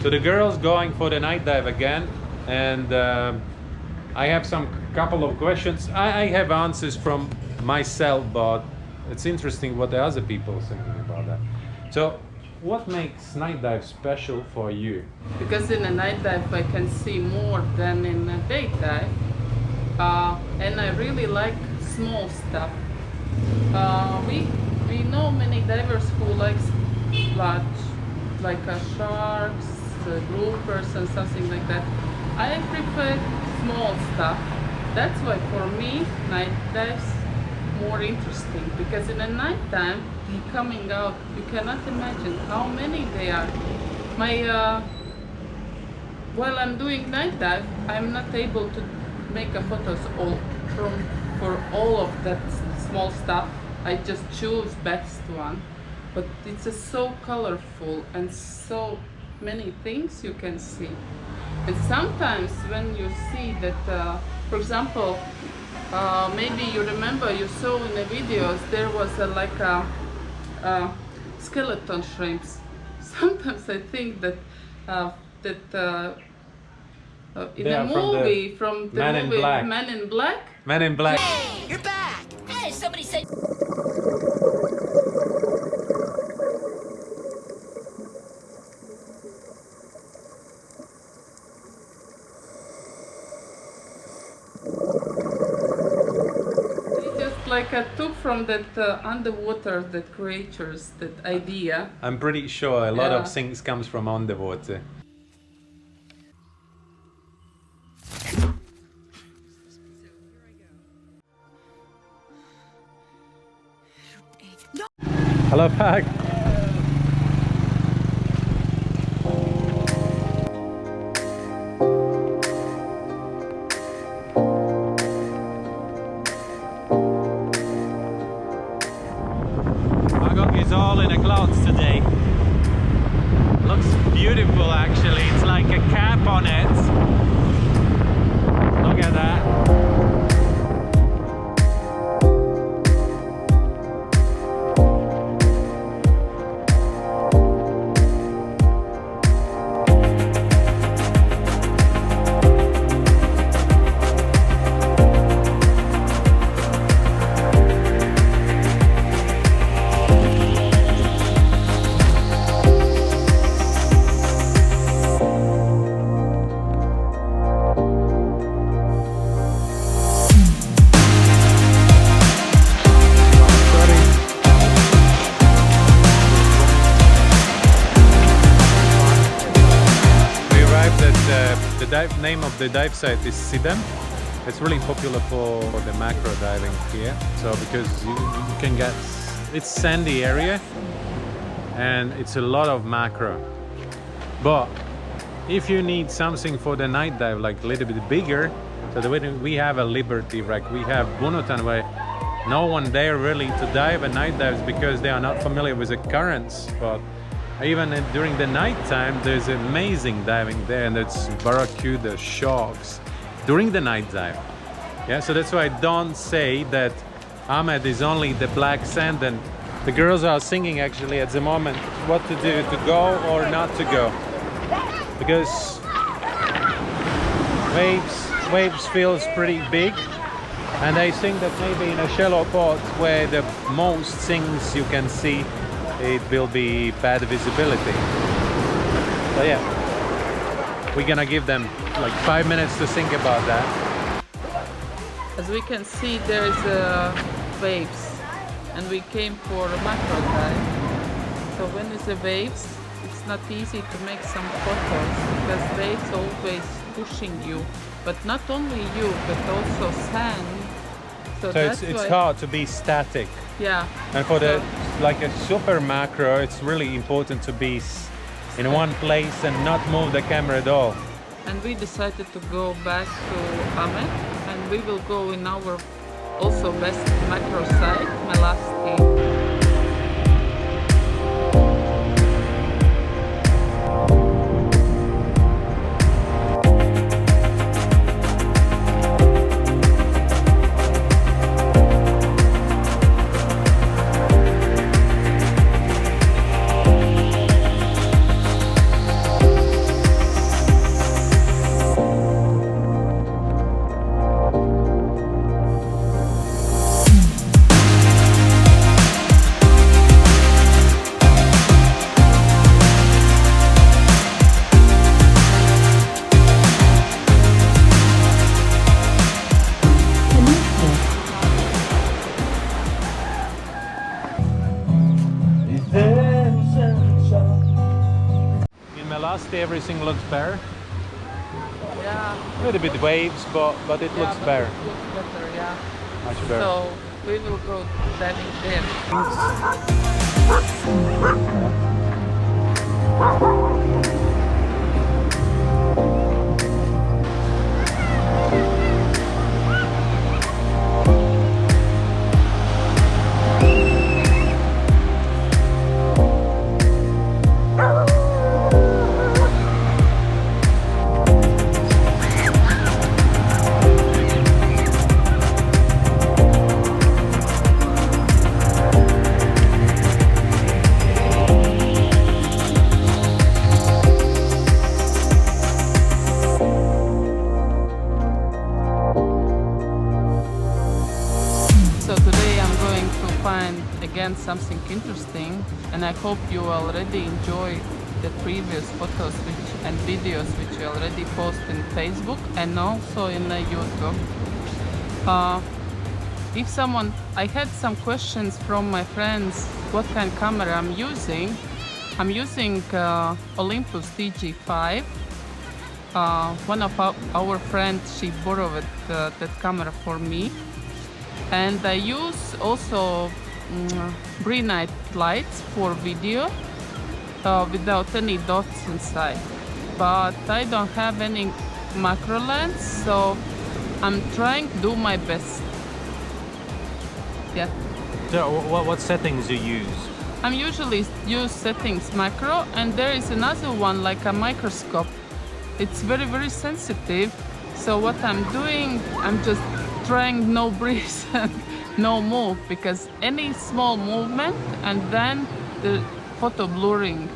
So the girl's going for the night dive again, and I have some couple of questions. I have answers from myself, but it's interesting what the other people are thinking about that. So what makes night dive special for you? Because in a night dive I can see more than in a day dive, and I really like small stuff. We know many divers who likes large, like sharks, groupers and something like that. I prefer small stuff. That's why for me night dives more interesting, because in a night time coming out you cannot imagine how many they are. While I'm doing night dive, I'm not able to make a photos for all of that small stuff. I just choose best one, but it's just so colorful and so many things you can see. And sometimes when you see that, for example, maybe you remember you saw in the videos there was like a skeleton shrimps. Sometimes I think that in the movie from the movie Men in Black. Men in Black. Hey, you're back. Hey, somebody said. Like I took from that underwater, that creatures, that idea. I'm pretty sure a lot of things comes from underwater. Hello, Pag. Is all in the clouds today. Looks beautiful actually. It's like a cap on it. Look at that. The name of the dive site is Sidem. It's really popular for the macro diving here. So because you can get, it's sandy area and it's a lot of macro. But if you need something for the night dive, like a little bit bigger, so we have a Liberty wreck. We have Bunutan where no one there really to dive a night dives because they are not familiar with the currents. But even during the night time, there's amazing diving there, and it's barracuda, sharks during the night dive. Yeah, so that's why I don't say that Amed is only the black sand, and the girls are singing actually at the moment what to do, to go or not to go, because waves feels pretty big, and I think that maybe in a shallow pot where the most things you can see, it will be bad visibility. So yeah, we're gonna give them like 5 minutes to think about that. As we can see, there is waves, and we came for a macro dive. So when there's the waves, it's not easy to make some photos because waves always pushing you, but not only you, but also sand. So it's hard to be static. Yeah. And for like a super macro, it's really important to be in one place and not move the camera at all. And we decided to go back to Amed, and we will go in our also best macro site, my last day. musty, everything looks better. Yeah. A little bit waves, but it looks but better. It looks better, yeah. Much better. So we will go diving there. So today I'm going to find again something interesting, and I hope you already enjoy the previous photos and videos which we already post in Facebook and also in YouTube. I had some questions from my friends what kind of camera I'm using. I'm using Olympus TG5. One of our friends, she borrowed that camera for me. And I use also green night lights for video without any dots inside. But I don't have any macro lens, so I'm trying to do my best. Yeah. So what settings you use? I'm usually use settings macro, and there is another one like a microscope. It's very, very sensitive. So what I'm doing, I'm just trying no breeze and no move, because any small movement and then the photo blurring.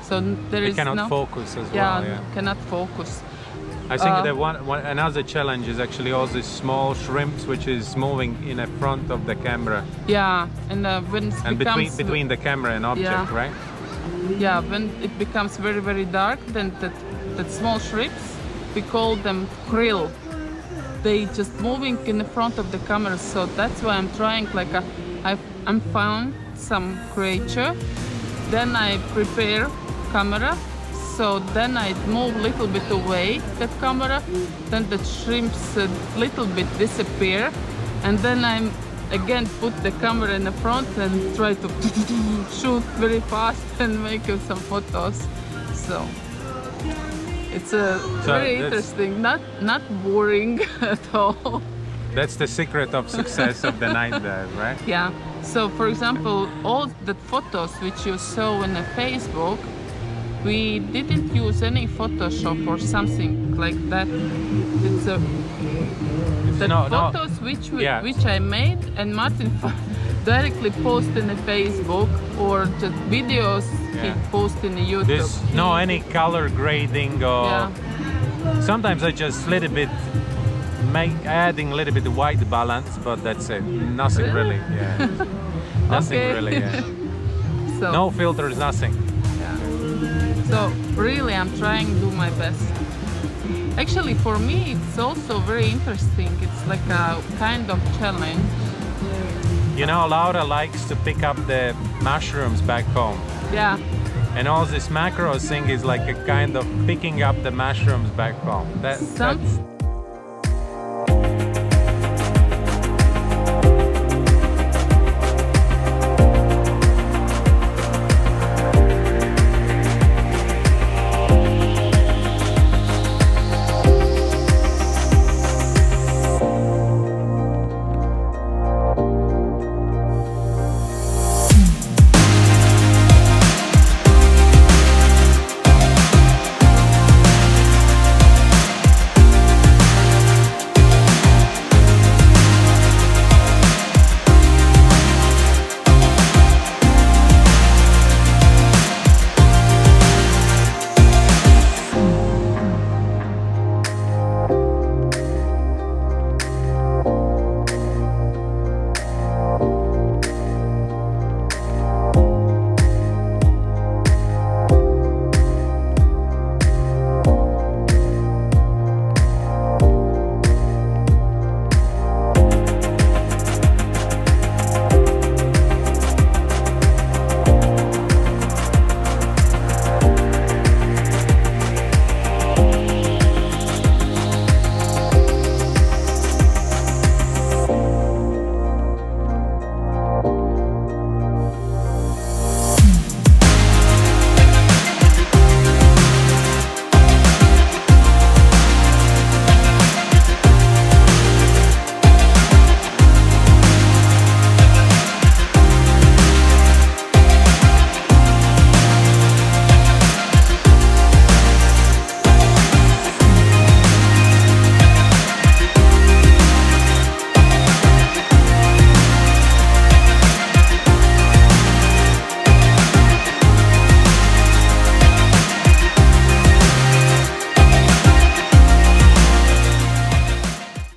So there is cannot no focus as yeah, well. Yeah. cannot focus. I think that another challenge is actually all these small shrimps which is moving in the front of the camera Yeah, and when it and becomes between the camera and object, Yeah. right? yeah, when it becomes very, very dark, then that small shrimps, we call them krill. They just moving in the front of the camera, so that's why I'm trying like I'm found some creature, then I prepare camera, so then I move a little bit away that camera, then the shrimps a little bit disappear, and then I'm again put the camera in the front and try to shoot very fast and make some photos. So it's very interesting, not boring at all. That's the secret of success of the night dive, right? Yeah. So for example, all the photos which you saw in the Facebook, we didn't use any Photoshop or something like that. It's the photos which I made and Martin directly post in the Facebook, or just videos he post in the YouTube. There's no any color grading or sometimes I just little bit adding a little bit of white balance, but that's it. Nothing really. Yeah. Nothing really. Yeah. So, no filters, nothing. Yeah. So really I'm trying to do my best. Actually for me it's also very interesting. It's like a kind of challenge. You know, Laura likes to pick up the mushrooms back home. Yeah. And all this macro thing is like a kind of picking up the mushrooms back home.